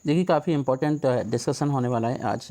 देखिए काफ़ी important discussion होने वाला है आज।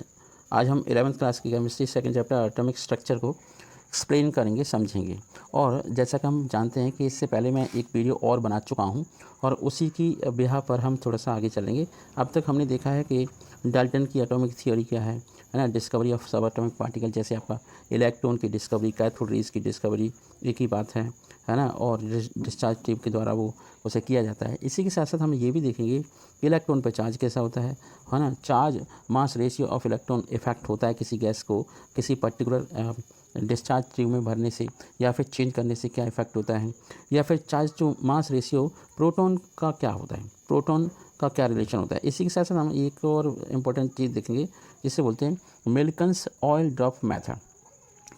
आज हम 11th क्लास की chemistry second chapter atomic structure को एक्सप्लेन करेंगे, समझेंगे। और जैसा कि हम जानते हैं कि इससे पहले मैं एक वीडियो और बना चुका हूं और उसी की बिहा पर हम थोड़ा सा आगे चलेंगे। अब तक हमने देखा है कि डाल्टन की एटॉमिक थ्योरी क्या है ना, डिस्कवरी ऑफ सब एटॉमिक पार्टिकल, जैसे आपका इलेक्ट्रॉन की डिस्कवरी, कैथोड रेज की डिस्कवरी, एक ही बात है ना। और डिस्चार्ज ट्यूब के द्वारा वो उसे किया जाता है। इसी के साथ साथ हम ये भी देखेंगे कि इलेक्ट्रॉन पर चार्ज कैसा होता है ना। Charge mass ratio of electron effect होता है किसी गैस को किसी पर्टिकुलर डिस्चार्ज ट्यूब में भरने से या फिर चेंज करने से क्या इफेक्ट होता है, या फिर charge to mass ratio proton का क्या होता है, प्रोटॉन का क्या रिलेशन होता है। इसी के साथ साथ हम एक और इम्पोर्टेंट चीज़ देखेंगे जिसे बोलते हैं मिल्कन्स ऑयल ड्रॉप मेथड।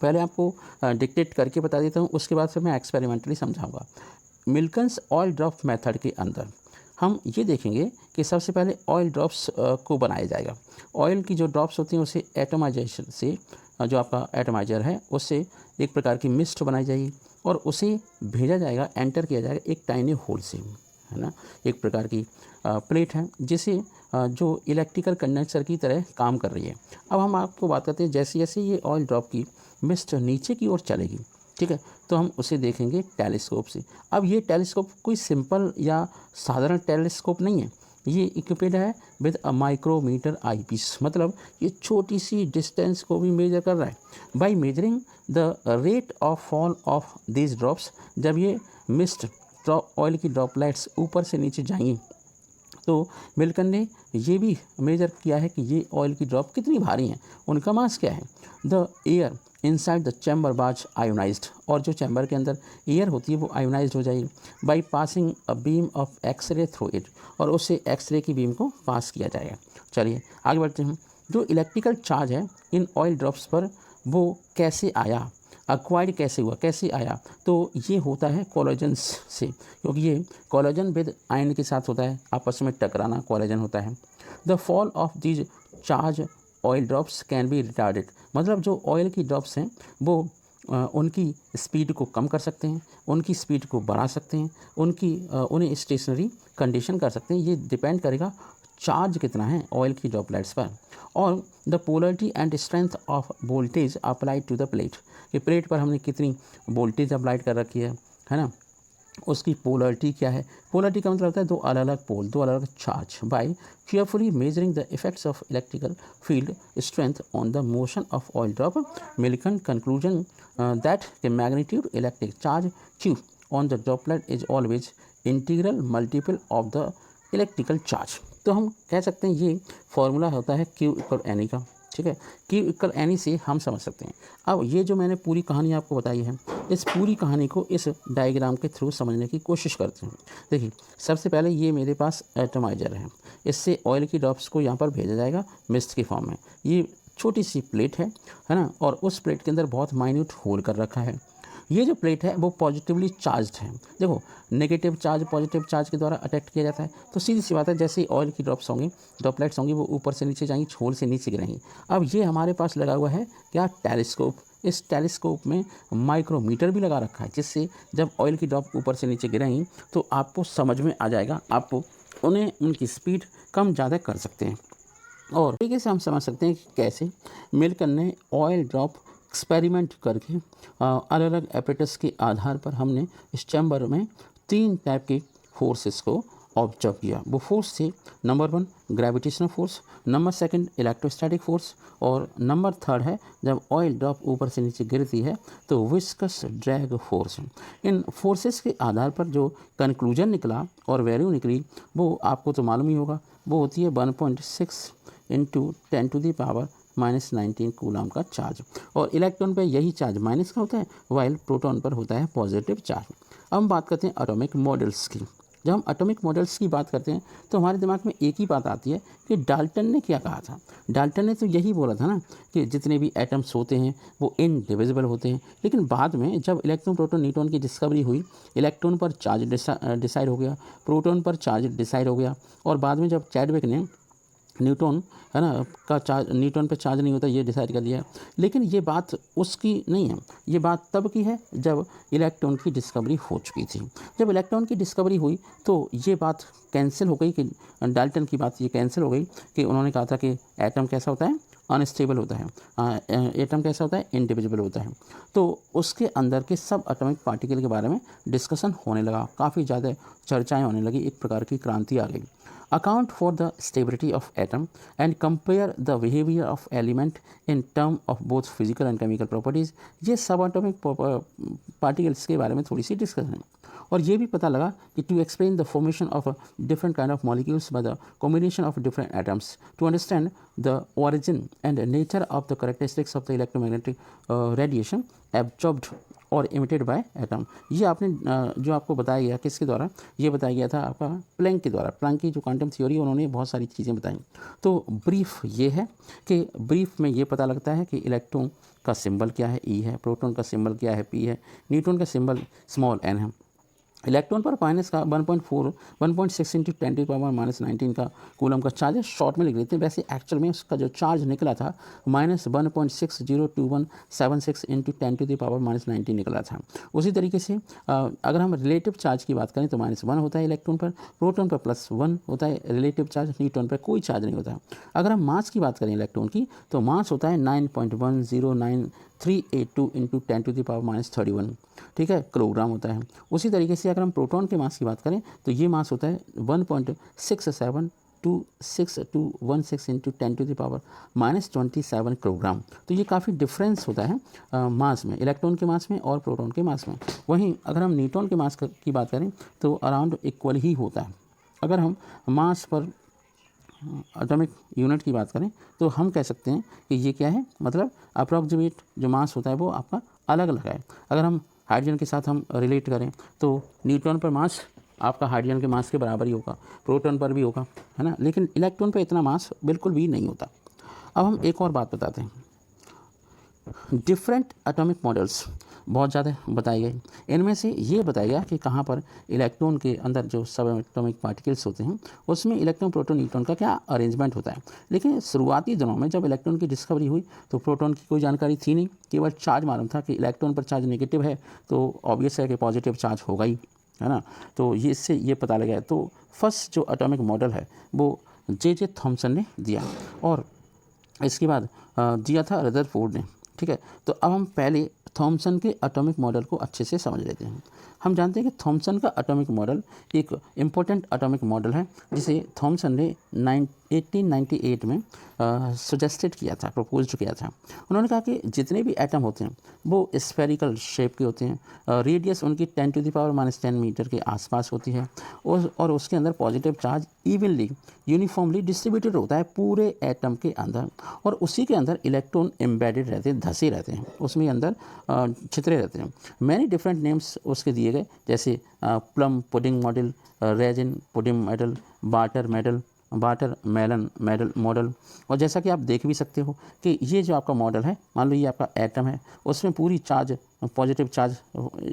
पहले आपको डिक्टेट करके बता देता हूँ, उसके बाद फिर मैं एक्सपेरिमेंटली समझाऊंगा। मिल्कन्स ऑयल ड्रॉप मेथड के अंदर हम ये देखेंगे कि सबसे पहले ऑयल ड्रॉप्स को बनाया जाएगा। ऑयल की जो ड्रॉप्स होती हैं उसे एटमाइजेशन से, जो आपका एटमाइजर है उससे एक प्रकार की मिस्ट बनाई जाएगी और उसे भेजा जाएगा, एंटर किया जाएगा एक टाइनी होल से, है ना। एक प्रकार की प्लेट है जिसे जो इलेक्ट्रिकल कंडेंसर की तरह काम कर रही है। अब हम आपको बात करते हैं, जैसे जैसे ये ऑयल ड्रॉप की मिस्ट नीचे की ओर चलेगी, ठीक है, तो हम उसे देखेंगे टेलीस्कोप से। अब ये टेलीस्कोप कोई सिंपल या साधारण टेलीस्कोप नहीं है, ये इक्विप्ड है विद अ माइक्रोमीटर आईपीस, मतलब ये छोटी सी डिस्टेंस को भी मेजर कर रहा है। By measuring the rate of fall of this drops, जब ये मिस्ट ऑयल की ड्रॉपलेट्स ऊपर से नीचे जाएंगी तो मिल्कन ने ये भी मेजर किया है कि ये ऑयल की ड्रॉप कितनी भारी हैं, उनका मास क्या है। The air inside the chamber बाज आयोनाइज्ड, और जो चैम्बर के अंदर एयर होती है वो आयोनाइज्ड हो जाएगी by passing a beam of x ray through it, और उससे एक्सरे की बीम को पास किया जाएगा। चलिए आगे बढ़ते हैं। जो इलेक्ट्रिकल चार्ज है इन ऑयल ड्रॉप्स पर वो कैसे आया, अक्वायर्ड कैसे हुआ, कैसे आया, तो ये होता है कोलेजन से, क्योंकि ये कोलेजन विद आयन के साथ होता है, आपस में टकराना कोलेजन होता है। The fall of these charge oil drops can be retarded, मतलब जो ऑयल की ड्रॉप्स हैं वो उनकी स्पीड को कम कर सकते हैं, उनकी स्पीड को बढ़ा सकते हैं, उन्हें स्टेशनरी कंडीशन कर सकते हैं। ये डिपेंड करेगा चार्ज कितना है ऑयल की ड्रॉपलेट्स पर, और the polarity and strength of voltage applied to the plate, कि प्लेट पर हमने कितनी वोल्टेज अप्लाइड कर रखी है ना, उसकी पोलरिटी क्या है। पोलरिटी का मतलब होता है दो अलग अलग पोल, दो अलग अलग charge. By carefully measuring the effects of electrical field strength on the motion of oil drop, Millikan conclusion that the magnitude electric charge Q on the droplet is always integral multiple of the electrical charge. तो हम कह सकते हैं ये formula होता है Q equal any का, ठीक है। Q इक्वल एनी से हम समझ सकते हैं। अब ये जो मैंने पूरी कहानी आपको बताई है, इस पूरी कहानी को इस डायग्राम के थ्रू समझने की कोशिश करते हैं। देखिए सबसे पहले ये मेरे पास एटमाइजर है, इससे ऑयल की ड्रॉप्स को यहाँ पर भेजा जाएगा मिस्ट के फॉर्म में। ये छोटी सी प्लेट है ना, और उस प्लेट के अंदर बहुत माइन्यूट होल कर रखा है। ये जो प्लेट है वो पॉजिटिवली चार्ज्ड है। देखो नेगेटिव चार्ज पॉजिटिव चार्ज के द्वारा अटैक किया जाता है, तो सीधी सी बात है जैसे ही ऑयल की ड्रॉप्स होंगी, ड्रॉपलेट्स होंगी, वो ऊपर से नीचे जाएंगी, छोल से नीचे गिरेंगी। अब ये हमारे पास लगा हुआ है क्या, टेलीस्कोप। इस टेलीस्कोप में माइक्रोमीटर भी लगा रखा है, जिससे जब ऑयल की ड्रॉप ऊपर से नीचे गिरेंगी तो आपको समझ में आ जाएगा, आपको उनकी स्पीड कम ज़्यादा कर सकते हैं। और तरीके से हम समझ सकते हैं कि कैसे मिल्कन ने ऑयल ड्रॉप एक्सपेरिमेंट करके अलग अलग एपेटस के आधार पर हमने इस चैम्बर में 3 टाइप के फोर्सेस को ऑब्जर्व किया। वो फोर्स थे number 1 gravitational force, number 2 electrostatic force, और नंबर 3 है जब ऑयल ड्रॉप ऊपर से नीचे गिरती है तो विस्कस ड्रैग फोर्स। इन फोर्सेस के आधार पर जो कंक्लूजन निकला और वैल्यू निकली वो आपको तो मालूम ही होगा, वो होती है 1.6 इंटू 10⁻⁻19 कूलम का चार्ज। और इलेक्ट्रॉन पर यही चार्ज माइनस का होता है, वाइल प्रोटॉन पर होता है पॉजिटिव चार्ज। अब हम बात करते हैं एटॉमिक मॉडल्स की। जब हम एटॉमिक मॉडल्स की बात करते हैं तो हमारे दिमाग में एक ही बात आती है कि डाल्टन ने क्या कहा था। डाल्टन ने तो यही बोला था ना कि जितने भी एटम्स होते हैं वो इनडिविजिबल होते हैं। लेकिन बाद में जब इलेक्ट्रॉन प्रोटॉन न्यूट्रॉन की डिस्कवरी हुई, इलेक्ट्रॉन पर चार्ज डिसाइड हो गया, प्रोटॉन पर चार्ज डिसाइड हो गया, और बाद में जब चैडविक ने न्यूटन है ना का चार्ज, न्यूटन पे चार्ज नहीं होता, ये डिसाइड कर दिया है। लेकिन ये बात उसकी नहीं है, ये बात तब की है जब इलेक्ट्रॉन की डिस्कवरी हो चुकी थी। जब इलेक्ट्रॉन की डिस्कवरी हुई तो ये बात कैंसिल हो गई, कि डाल्टन की बात ये कैंसिल हो गई कि उन्होंने कहा था कि एटम कैसा होता है, अनस्टेबल होता है, एटम कैसा होता है, इंडिविजिबल होता है। तो उसके अंदर के सब एटॉमिक पार्टिकल के बारे में डिस्कशन होने लगा, काफ़ी ज़्यादा चर्चाएं होने लगी, एक प्रकार की क्रांति आ गई। Account for the stability of atom and compare the behavior of element in term of both physical and chemical properties। ये सब एटॉमिक पार्टिकल्स के बारे में थोड़ी सी डिस्कशन है। और ये भी पता लगा कि to explain the formation of different kind of molecules by the combination of different atoms to understand the origin and nature of the characteristics of the electromagnetic radiation absorbed और इमिटेड बाय एटम। ये आपने जो आपको बताया गया किसके द्वारा, ये बताया गया था आपका प्लैंक के द्वारा। प्लैंक की जो क्वांटम थ्योरी, उन्होंने बहुत सारी चीज़ें बताई। तो ब्रीफ ये है कि ब्रीफ में ये पता लगता है कि इलेक्ट्रॉन का सिंबल क्या है, ई है, प्रोटॉन का सिंबल क्या है, पी है, न्यूट्रॉन का सिंबल स्मॉल एन है। इलेक्ट्रॉन पर माइनस का 1.6 इंटू 10⁻⁻19 का कूलम का चार्ज है, शॉर्ट में लिख लेते हैं। वैसे एक्चुअल में उसका जो चार्ज निकला था -1.602176 इंटू 10⁻⁻19 निकला था। उसी तरीके से अगर हम रिलेटिव चार्ज की बात करें तो -1 होता है इलेक्ट्रॉन पर, प्रोटॉन पर +1 होता है रिलेटिव चार्ज, न्यूट्रॉन पर कोई चार्ज नहीं होता। अगर हम मास की बात करें इलेक्ट्रॉन की तो मास होता है 9.1099382 इंटू 10⁻31, ठीक है, किलोग्राम होता है। उसी तरीके से अगर हम प्रोटॉन के मास की बात करें तो ये मास होता है 1.6726216 इंटू 10⁻⁻27 किलोग्राम। तो ये काफ़ी डिफरेंस होता है मास में, इलेक्ट्रॉन के मास में और प्रोटॉन के मास में। वहीं अगर हम न्यूट्रॉन के मास की बात करें तो अराउंड इक्वल ही होता है। अगर हम मास पर एटॉमिक यूनिट की बात करें तो हम कह सकते हैं कि ये क्या है, मतलब अप्रॉक्सीमेट जो मास होता है वो आपका अलग अलग है। अगर हम हाइड्रोजन के साथ हम रिलेट करें तो न्यूट्रॉन पर मास आपका हाइड्रोजन के मास के बराबर ही होगा, प्रोटॉन पर भी होगा, है ना, लेकिन इलेक्ट्रॉन पर इतना मास बिल्कुल भी नहीं होता। अब हम एक और बात बताते हैं, डिफरेंट एटॉमिक मॉडल्स बहुत ज़्यादा बताई गई। इनमें से ये बताया गया कि कहाँ पर इलेक्ट्रॉन के अंदर जो सब एटॉमिक पार्टिकल्स होते हैं उसमें इलेक्ट्रॉन, प्रोटॉन, न्यूट्रॉन का क्या अरेंजमेंट होता है। लेकिन शुरुआती दिनों में जब इलेक्ट्रॉन की डिस्कवरी हुई तो प्रोटॉन की कोई जानकारी थी नहीं, केवल चार्ज मालूम था कि इलेक्ट्रॉन पर चार्ज नेगेटिव है तो ऑब्वियस है कि पॉजिटिव चार्ज होगा ही, है ना। तो ये इससे ये पता लगा। तो फर्स्ट जो एटॉमिक मॉडल है वो जे थॉमसन ने दिया और इसके बाद दिया था रदरफोर्ड ने, ठीक है। तो अब हम पहले थॉमसन के एटॉमिक मॉडल को अच्छे से समझ लेते हैं। हम जानते हैं कि थॉमसन का एटॉमिक मॉडल एक इम्पोर्टेंट एटॉमिक मॉडल है जिसे थॉमसन ने 1898 में सजेस्टेड किया था, प्रपोज किया था। उन्होंने कहा कि जितने भी एटम होते हैं वो स्फेरिकल शेप के होते हैं, रेडियस उनकी 10⁻⁻10 मीटर के आसपास होती है और उसके अंदर positive charge evenly uniformly distributed होता है पूरे एटम के अंदर, और उसी के अंदर इलेक्ट्रॉन एम्बेडेड रहते हैं, धसे रहते हैं, उसमें अंदर छितरे रहते हैं। मैनी डिफरेंट नेम्स उसके दिए गए, जैसे plum pudding model, raisin pudding model, water melon model. और जैसा कि आप देख भी सकते हो कि ये जो आपका मॉडल है, मान लो ये आपका एटम है, उसमें पूरी charge, positive charge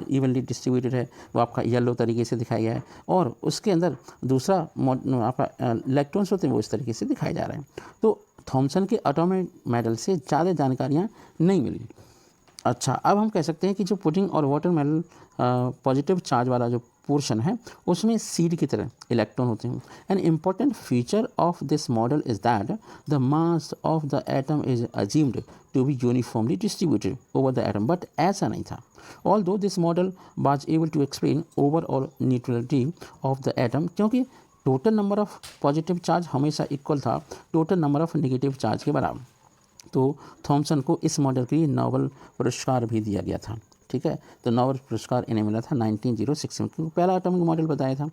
evenly distributed है, वो आपका येलो तरीके से दिखाया गया है, और उसके अंदर दूसरा आपका इलेक्ट्रॉन्स होते हैं वो इस तरीके से दिखाए जा रहे हैं। तो थॉमसन के एटॉमिक मॉडल से ज़्यादा जानकारियाँ नहीं मिली। अच्छा, अब हम कह सकते हैं कि जो पुडिंग और वाटरमेलन पॉजिटिव चार्ज वाला जो पोर्शन है उसमें सीड की तरह इलेक्ट्रॉन होते हैं। An important feature of this model is that the mass of the atom is assumed to be uniformly distributed over the atom, but ऐसा नहीं था। Although this model was able to explain overall neutrality of the atom, क्योंकि total number of positive charge हमेशा equal था total number of negative charge के बराबर। तो Thompson को इस मॉडल के लिए नोबेल पुरस्कार भी दिया गया था, ठीक है। तो नोबेल पुरस्कार इन्हें मिला था 1906 में, क्योंकि पहला एटॉमिक मॉडल बताया था।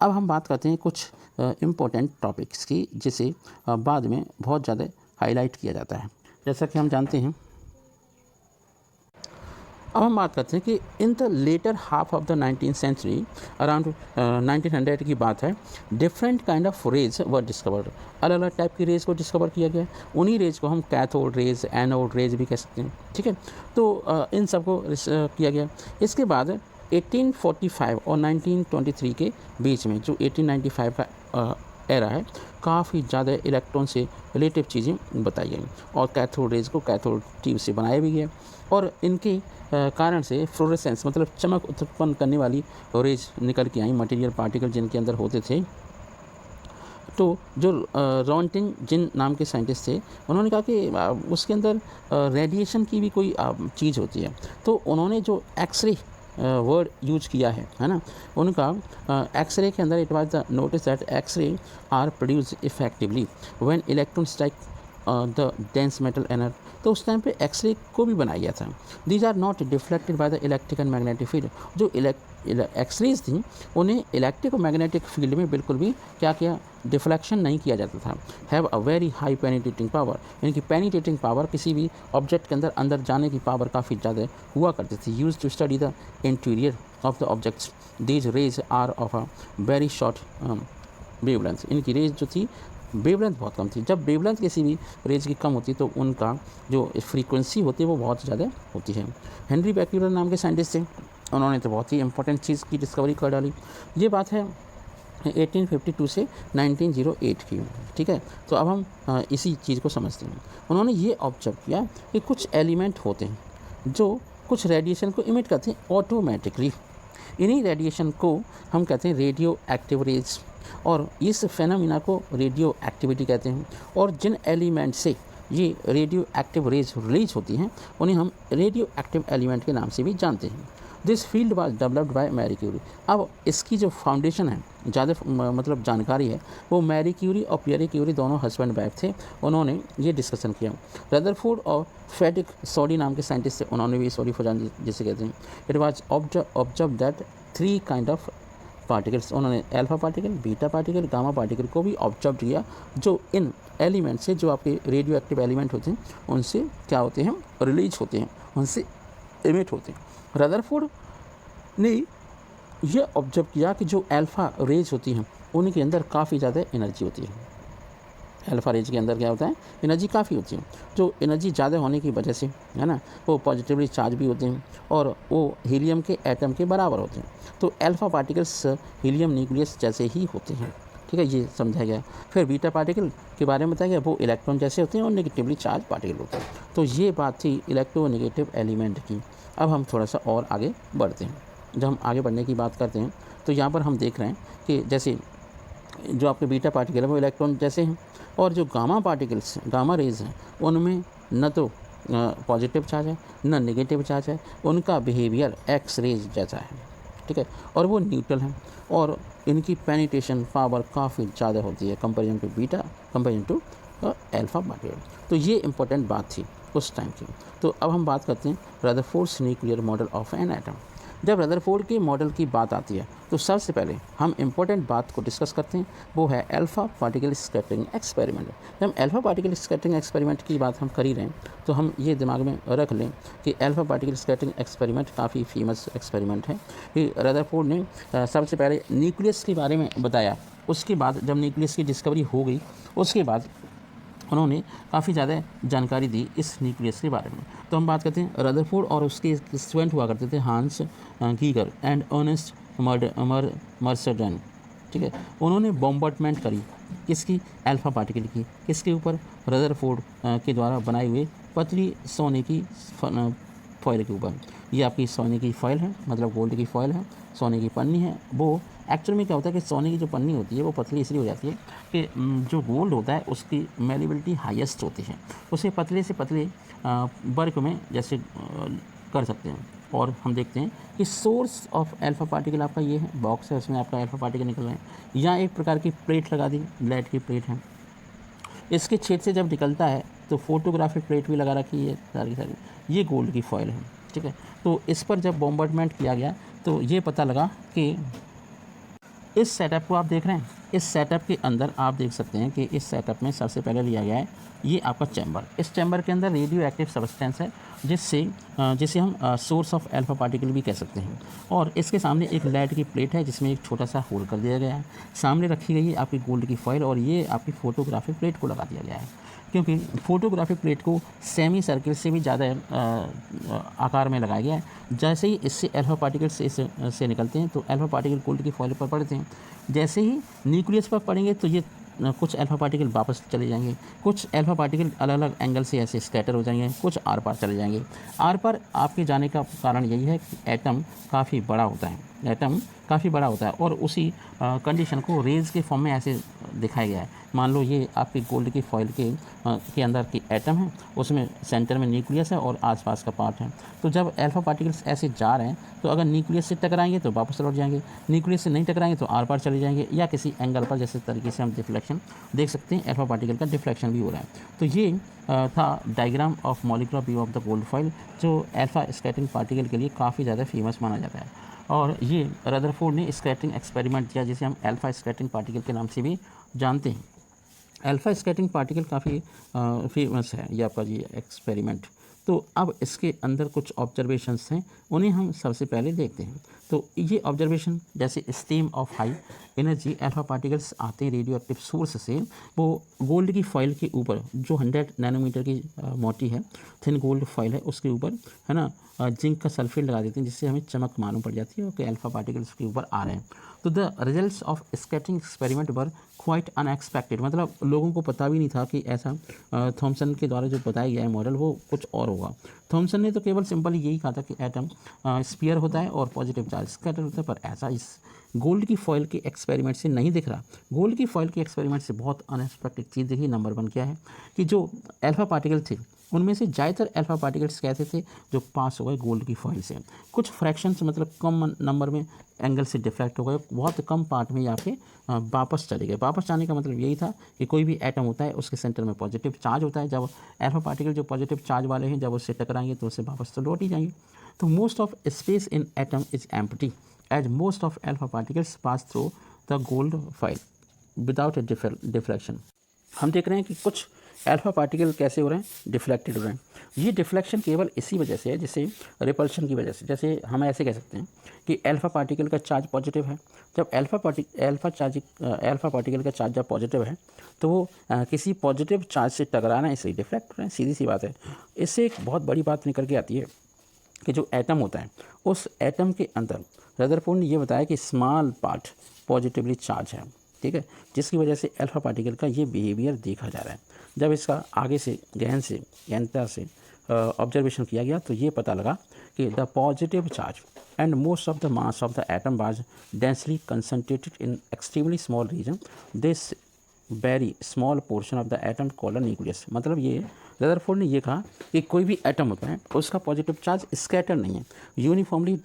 अब हम बात करते हैं कुछ इम्पोर्टेंट टॉपिक्स की जिसे बाद में बहुत ज़्यादा हाईलाइट किया जाता है। जैसा कि हम जानते हैं, अब हम बात करते हैं कि in the latter half of the 19th century, around 1900 की बात है, different kind of rays were discovered. अलग अलग टाइप की रेज को डिस्कवर किया गया। उन्हीं रेज को हम कैथोड रेज, एनोड रेज भी कह सकते हैं, ठीक है। तो इन सब को किया गया। इसके बाद 1845 और 1923 के बीच में, जो 1895 का एरा है, काफ़ी ज़्यादा इलेक्ट्रॉन से रिलेटिव चीज़ें बताई गई और कैथोड रेज को कैथोड ट्यूब से बनाया भी गया और इनके कारण से फ्लोरेसेंस मतलब चमक उत्पन्न करने वाली रेज निकल के आई मटेरियल पार्टिकल जिनके अंदर होते थे। तो जो रॉन्टिंग जिन नाम के साइंटिस्ट थे उन्होंने कहा कि उसके अंदर रेडिएशन की भी कोई चीज़ होती है, तो उन्होंने जो एक्सरे वर्ड यूज किया है ना, उनका एक्सरे के अंदर it was the notice that x-ray are produce effectively when electron strike the dense metal एनर। तो उस टाइम पे एक्सरे को भी बनाया गया था। These are not deflected by the electric and magnetic field. जो एक्सरेज थी उन्हें इलेक्ट्रिक और मैग्नेटिक फील्ड में बिल्कुल भी क्या किया, डिफ्लेक्शन नहीं किया जाता था। Have a very high penetrating power, इनकी पेनिट्रेटिंग पावर किसी भी ऑब्जेक्ट के अंदर जाने की पावर काफ़ी ज़्यादा हुआ करती थी। Use to study the interior of the objects, these rays are of a very short wavelength. इनकी रेज जो थी वेवलेंथ बहुत कम थी। जब वेवलेंथ किसी भी रेज की कम होती है तो उनका जो फ्रीक्वेंसी होती है वो बहुत ज़्यादा होती है। हेनरी बैक्यूलर नाम के साइंटिस्ट थे, उन्होंने तो बहुत ही इंपॉर्टेंट चीज़ की डिस्कवरी कर डाली। ये बात है 1852 से 1908 की, ठीक है। तो अब हम इसी चीज़ को समझते हैं। उन्होंने ये ऑब्जर्व किया कि कुछ एलिमेंट होते हैं जो कुछ रेडिएशन को इमिट करते हैं ऑटोमेटिकली। इन्हीं रेडिएशन को हम कहते हैं रेडियो एक्टिव रेज और इस फेनोमिना को रेडियो एक्टिविटी कहते हैं। और जिन एलिमेंट से ये रेडियो एक्टिव रेज रिलीज होती हैं उन्हें हम रेडियो एक्टिव एलिमेंट के नाम से भी जानते हैं। This field was developed by Marie Curie. अब इसकी जो फाउंडेशन है, ज़्यादा मतलब जानकारी है, वो मैरी क्यूरी और पियरे क्यूरी दोनों हस्बैंड वाइफ थे, उन्होंने ये डिस्कशन किया। रदरफोर्ड और फ्रेडरिक सॉडी नाम के साइंटिस्ट थे, उन्होंने भी सॉडी फजान जिसे कहते हैं। It was observe that 3 kind of particles, उन्होंने alpha particle, beta particle, gamma particle को भी ऑब्जर्व किया जो इन एलिमेंट से, जो आपके रेडियो एक्टिव एलिमेंट होते हैं उनसे क्या होते हैं, रिलीज होते हैं, उनसे इमिट होते हैं। रदरफोर्ड ने यह ऑब्जर्व किया कि जो अल्फ़ा रेज होती हैं उनके अंदर काफ़ी ज़्यादा एनर्जी होती है। अल्फ़ा रेज के अंदर क्या होता है, एनर्जी काफ़ी होती है। जो एनर्जी ज़्यादा होने की वजह से है ना, वो पॉजिटिवली चार्ज भी होते हैं और वो हीलियम के एटम के बराबर होते हैं। तो अल्फ़ा पार्टिकल्स हीलियम न्यूक्लियस जैसे ही होते हैं, ठीक है, ये समझा गया। फिर बीटा पार्टिकल के बारे में बताया गया, वो इलेक्ट्रॉन जैसे होते हैं और नेगेटिवली चार्ज पार्टिकल होते हैं। तो ये बात थी इलेक्ट्रोनेगेटिव एलिमेंट की। अब हम थोड़ा सा और आगे बढ़ते हैं। जब हम आगे बढ़ने की बात करते हैं तो यहाँ पर हम देख रहे हैं कि जैसे जो आपके बीटा पार्टिकल है वो इलेक्ट्रॉन जैसे हैं और जो गामा पार्टिकल्स, गामा रेज हैं, उनमें न तो पॉजिटिव चार्ज है न नेगेटिव चार्ज है, उनका बिहेवियर एक्स रेज जैसा है, ठीक है, और वो न्यूट्रल हैं और इनकी पेनिट्रेशन पावर काफ़ी ज़्यादा होती है comparison to beta, comparison to alpha particle. तो ये इंपॉर्टेंट बात थी उस टाइम की। तो अब हम बात करते हैं Rutherford's nuclear model of an atom. जब रदरफोर्ड के मॉडल की बात आती है तो सबसे पहले हम इम्पोर्टेंट बात को डिस्कस करते हैं, वो है अल्फ़ा पार्टिकल स्कैटरिंग एक्सपेरिमेंट। जब अल्फ़ा पार्टिकल स्कैटरिंग एक्सपेरिमेंट की बात हम कर ही रहे हैं तो हम ये दिमाग में रख लें कि अल्फ़ा पार्टिकल स्कैटरिंग एक्सपेरिमेंट काफ़ी फेमस एक्सपेरिमेंट है। कि रदरफोर्ड ने सबसे पहले न्यूक्लियस के बारे में बताया, उसके बाद जब न्यूक्लियस की डिस्कवरी हो गई उसके बाद उन्होंने काफ़ी ज़्यादा जानकारी दी इस न्यूक्लियस के बारे में। तो हम बात करते हैं रदरफोर्ड और उसके स्टूडेंट हुआ करते थे हांस गीगर एंड अर्नेस्ट मर्सडन, ठीक है। उन्होंने बॉम्बार्डमेंट करी किसकी, अल्फ़ा पार्टिकल की, किसके ऊपर, रदरफोर्ड के द्वारा बनाई हुई पतली सोने की फॉइल के ऊपर। ये आपकी सोने की फॉइल है, मतलब गोल्ड की फॉइल है, सोने की पन्नी है। वो एक्चुअल में क्या होता है कि सोने की जो पन्नी होती है वो पतली इसलिए हो जाती है कि जो गोल्ड होता है उसकी मेलेबिलिटी हाईएस्ट होती है, उसे पतले से पतले वर्क में जैसे कर सकते हैं। और हम देखते हैं कि सोर्स ऑफ अल्फ़ा पार्टिकल आपका ये है, बॉक्स है, उसमें आपका अल्फ़ा पार्टिकल निकल रहे हैं। यहाँ एक प्रकार की प्लेट लगा दी, लेड की प्लेट है, इसके छेद से जब निकलता है तो फोटोग्राफिक प्लेट भी लगा रखी है सारी, ये गोल्ड की फॉइल है, ठीक है। तो इस पर जब बॉम्बार्डमेंट किया गया तो ये पता लगा कि इस सेटअप को आप देख रहे हैं, इस सेटअप के अंदर आप देख सकते हैं कि इस सेटअप में सबसे पहले लिया गया है ये आपका चैम्बर। इस चैम्बर के अंदर रेडियो एक्टिव सब्सटेंस है जिसे हम सोर्स ऑफ अल्फ़ा पार्टिकल भी कह सकते हैं। और इसके सामने एक लेड की प्लेट है जिसमें एक छोटा सा होल कर दिया गया है। सामने रखी गई है आपकी गोल्ड की फॉइल और ये आपकी फोटोग्राफिक प्लेट को लगा दिया गया है, क्योंकि फोटोग्राफिक प्लेट को सेमी सर्किल से भी ज़्यादा आकार में लगाया गया है। जैसे ही इससे अल्फ़ा पार्टिकल से निकलते हैं तो अल्फ़ा पार्टिकल गोल्ड की फॉइल पर पड़ते हैं, जैसे ही न्यूक्लियस पर पड़ेंगे तो ये कुछ अल्फा पार्टिकल वापस चले जाएंगे, कुछ अल्फा पार्टिकल अलग अलग एंगल से ऐसे स्कैटर हो जाएंगे, कुछ आर पार चले जाएंगे। आर पार आपके जाने का कारण यही है कि एटम काफ़ी बड़ा होता है, एटम काफ़ी बड़ा होता है और उसी कंडीशन को रेज़ के फॉर्म में ऐसे दिखाया गया है। मान लो ये आपके गोल्ड की फॉइल के अंदर की एटम है, उसमें सेंटर में न्यूक्लियस है और आसपास का पार्ट है। तो जब अल्फा पार्टिकल्स ऐसे जा रहे हैं तो अगर न्यूक्लियस से टकराएंगे तो वापस लौट जाएंगे, न्यूक्लियस से नहीं टकराएंगे तो आर पार चले जाएंगे, या किसी एंगल पर जैसे तरीके से हम डिफ्लेक्शन देख सकते हैं, अल्फा पार्टिकल का डिफ्लेक्शन भी हो रहा है। तो ये था diagram of molecular view of the gold foil, जो अल्फा स्कैटरिंग पार्टिकल के लिए काफ़ी ज़्यादा फेमस माना जाता है। और ये रदरफोर्ड ने स्कैटरिंग एक्सपेरिमेंट किया, जिसे हम अल्फा स्कैटरिंग पार्टिकल के नाम से भी जानते हैं। अल्फा स्कैटरिंग पार्टिकल काफ़ी फेमस है ये आपका ये एक्सपेरिमेंट। तो अब इसके अंदर कुछ ऑब्जर्वेशंस हैं, उन्हें हम सबसे पहले देखते हैं। तो ये ऑब्जर्वेशन, जैसे steam of high energy alpha particles आते हैं रेडियो एक्टिव सोर्स से, वो गोल्ड की फॉइल के ऊपर जो 100 नैनोमीटर की मोटी है, थिन गोल्ड फॉइल है, उसके ऊपर है ना जिंक का सल्फेट लगा देते हैं, जिससे हमें चमक मालूम पड़ जाती है कि अल्फा पार्टिकल्स के ऊपर आ रहे हैं। तो the results of scattering experiment were quite unexpected, मतलब लोगों को पता भी नहीं था कि ऐसा थॉमसन के द्वारा जो बताया गया है मॉडल वो कुछ और होगा। थॉमसन ने तो केवल सिंपल यही कहा था कि एटम स्फीयर होता है और पॉजिटिव चार्ज स्कैटर होता है, पर ऐसा इस गोल्ड की फॉइल के एक्सपेरिमेंट से नहीं दिख रहा। गोल्ड की फॉइल के एक्सपेरिमेंट से बहुत अनएक्सपेक्टेड चीज़ देखी। नंबर 1 क्या है कि जो अल्फा पार्टिकल थे उनमें से ज़्यादातर अल्फा पार्टिकल्स कैसे थे जो पास हो गए गोल्ड की फॉइल से, कुछ फ्रैक्शंस मतलब कम नंबर में एंगल से डिफ्रैक्ट हो गए, बहुत कम पार्ट में यहाँ पे वापस चले गए। वापस जाने का मतलब यही था कि कोई भी एटम होता है उसके सेंटर में पॉजिटिव चार्ज होता है, जब अल्फा पार्टिकल जो पॉजिटिव चार्ज वाले हैं जब उससे टकराएंगे तो उससे वापस तो लौट ही जाएंगे। तो most of space in atom is empty as most of alpha particles pass through the gold foil without a deflection. हम देख रहे हैं कि कुछ अल्फा पार्टिकल कैसे हो रहे हैं, डिफ्लेक्टेड हो रहे हैं। ये डिफ्लेक्शन केवल इसी वजह से है, जैसे रिपल्शन की वजह से। जैसे हम ऐसे कह सकते हैं कि अल्फा पार्टिकल का चार्ज पॉजिटिव है, जब अल्फा पार्टिकल का चार्ज जब पॉजिटिव है तो वो किसी पॉजिटिव चार्ज से टकराना, इससे डिफ्लेक्ट हो रहे हैं, सीधी सी बात है। इससे एक बहुत बड़ी बात निकल के आती है कि जो एटम होता है उस एटम के अंदर रदरफोर्ड ने ये बताया कि स्मॉल पार्ट पॉजिटिवली चार्ज है, ठीक है, जिसकी वजह से अल्फा पार्टिकल का ये बिहेवियर देखा जा रहा है। जब इसका आगे से गहनता से ऑब्जर्वेशन किया गया तो ये पता लगा कि the positive charge and most of the mass of the atom was densely concentrated in extremely small region, this very small portion of the atom called nucleus. मतलब ये रदरफोर्ड ने ये कहा कि कोई भी एटम होता है उसका पॉजिटिव चार्ज स्कैटर नहीं है, यूनिफॉर्मली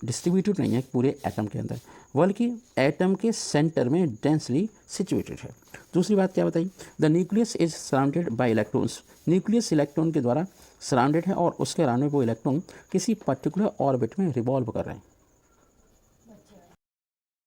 डिस्ट्रीब्यूटेड नहीं है पूरे एटम के अंदर, बल्कि एटम के सेंटर में डेंसली सिचुएटेड है। दूसरी बात क्या बताई, the nucleus is surrounded by electrons, nucleus electron के द्वारा सराउंडेड है और उसके अराउंड में वो इलेक्ट्रॉन किसी पर्टिकुलर ऑर्बिट में रिवॉल्व कर रहे हैं।